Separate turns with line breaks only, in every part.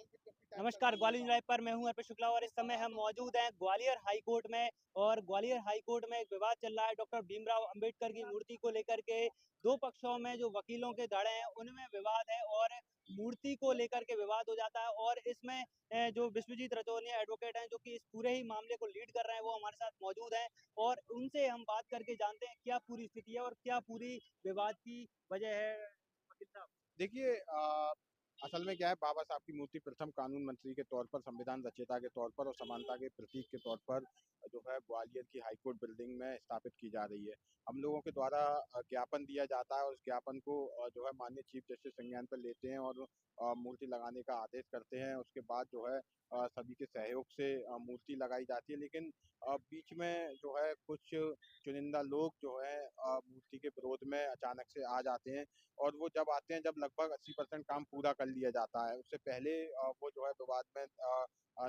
नमस्कार, ग्वालियर लाइव पर मैं हूं अर्पित शुक्ला और इस समय हम मौजूद हैं ग्वालियर हाई कोर्ट में। और ग्वालियर हाई कोर्ट में एक विवाद चल रहा है डॉक्टर भीमराव अंबेडकर की मूर्ति को लेकर के। दो पक्षों में जो वकीलों के धड़े हैं उनमें विवाद है और मूर्ति को लेकर के विवाद हो जाता है। और इसमें जो विश्वजीत रजौनिया एडवोकेट हैं जो कि इस पूरे ही मामले को लीड कर रहे हैं, वो हमारे साथ मौजूद हैं और उनसे हम बात करके जानते हैं क्या पूरी स्थिति है और क्या पूरी विवाद की वजह है। वकील साहब,
देखिए असल में क्या है, बाबा साहब की मूर्ति प्रथम कानून मंत्री के तौर पर, संविधान रचयिता के तौर पर और समानता के प्रतीक के तौर पर जो है ग्वालियर की हाईकोर्ट बिल्डिंग में स्थापित की जा रही है। हम लोगों के द्वारा ज्ञापन दिया जाता है और उस ज्ञापन को जो है माननीय चीफ जस्टिस संज्ञान पर लेते हैं और मूर्ति लगाने का आदेश करते हैं। उसके बाद जो है सभी के सहयोग से मूर्ति लगाई जाती है, लेकिन बीच में जो है कुछ चुनिंदा लोग जो है मूर्ति के विरोध में अचानक से आ जाते हैं। और वो जब आते हैं जब लगभग 80% काम पूरा कर लिया जाता है, उससे पहले वो जो है विवाद में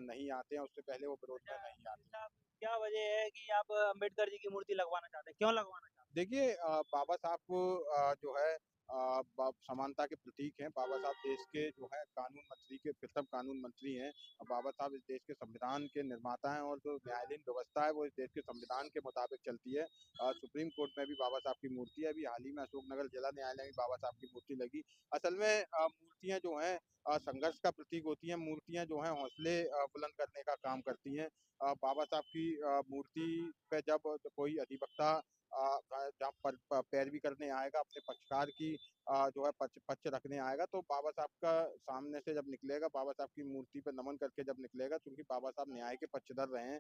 नहीं आते हैं, उससे पहले वो विरोध में
अच्छा
नहीं
वकील
आते हैं।
साहब, क्या वजह है कि आप अम्बेडकर जी की मूर्ति लगवाना चाहते हैं? क्यों लगवाना चाहते हैं?
देखिए बाबा साहब को जो है समानता के प्रतीक हैं। बाबा साहब देश के जो है कानून मंत्री के प्रथम कानून मंत्री हैं। बाबा साहब इस देश के संविधान के निर्माता हैं और जो न्यायालयीन व्यवस्था है वो इस देश के संविधान के मुताबिक चलती है। सुप्रीम कोर्ट में भी बाबा साहब की मूर्ति है। अभी हाल ही में अशोकनगर जिला न्यायालय में बाबा साहब की मूर्ति लगी। असल में मूर्तियां जो हैं संघर्ष का प्रतीक होती हैं। मूर्तियां जो हैं हौसले बुलंद करने का काम करती हैं। बाबा साहब की मूर्ति पे जब कोई अधिवक्ता जहाँ पर पैरवी करने आएगा, अपने पक्षकार की जो है पक्ष रखने आएगा, तो बाबा साहब का सामने से जब निकलेगा, बाबा साहब की मूर्ति पे नमन करके जब निकलेगा, क्योंकि बाबा साहब न्याय के पक्षधर रहे हैं।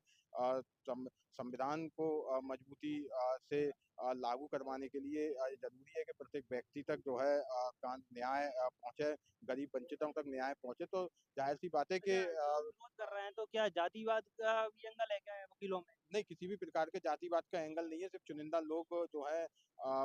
संविधान को मजबूती से लागू करवाने के लिए ये ज़रूरी है कि प्रत्येक व्यक्ति तक जो है न्याय पहुँचे, गरीब वंचितों तक न्याय पहुँचे। तो ज़ाहिर-सी बात है कि
अच्छा, जो विरोध कर रहे हैं तो क्या जातिवाद का भी एंगल है क्या है वकीलों में?
नहीं, किसी भी प्रकार के जातिवाद का एंगल नहीं है, सिर्फ़ चुनिंदा लोग जो है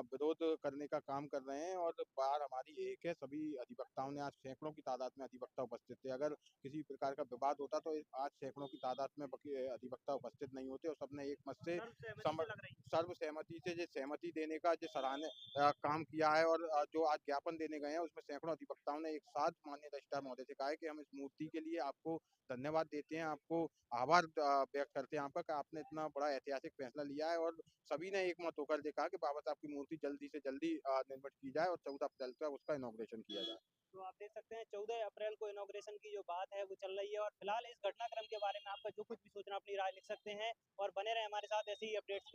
विरोध करने का काम कर रहे हैं। और बात हमारी एक है, सभी अधिवक्ताओं ने आज सैकड़ों की तादाद में अधिवक्ता उपस्थित थे। अगर किसी प्रकार का विवाद होता तो आज सैकड़ों की तादाद में अधिवक्ता उपस्थित नहीं होते और सबने एक मत से
सर्वसहमति
सम
से लग रही है।
सर्वसहमति से जो सहमति देने का जो काम किया है। और जो आज ज्ञापन देने गए हैं उसमें सैकड़ों अधिवक्ताओं ने एक साथ माननीय रजिस्ट्रार महोदय से कहा है कि हम इस मूर्ति के लिए आपको धन्यवाद देते हैं, आपको आभार व्यक्त करते हैं आपका कि आपने इतना बड़ा ऐतिहासिक फैसला लिया है। और सभी ने एकमत होकर के कहा कि बाबा साहब की मूर्ति जल्दी से जल्दी निर्मित की जाए और 14 अप्रैल को उसका इनॉग्रेशन किया जाए।
तो आप देख सकते हैं 14 अप्रैल को इनॉग्रेशन की जो बात है वो चल रही है और फिलहाल इस घटनाक्रम के बारे में आपका जो कुछ भी सोचना अपनी राय लिख सकते हैं और बने रहे हमारे साथ ऐसे ही अपडेट्स।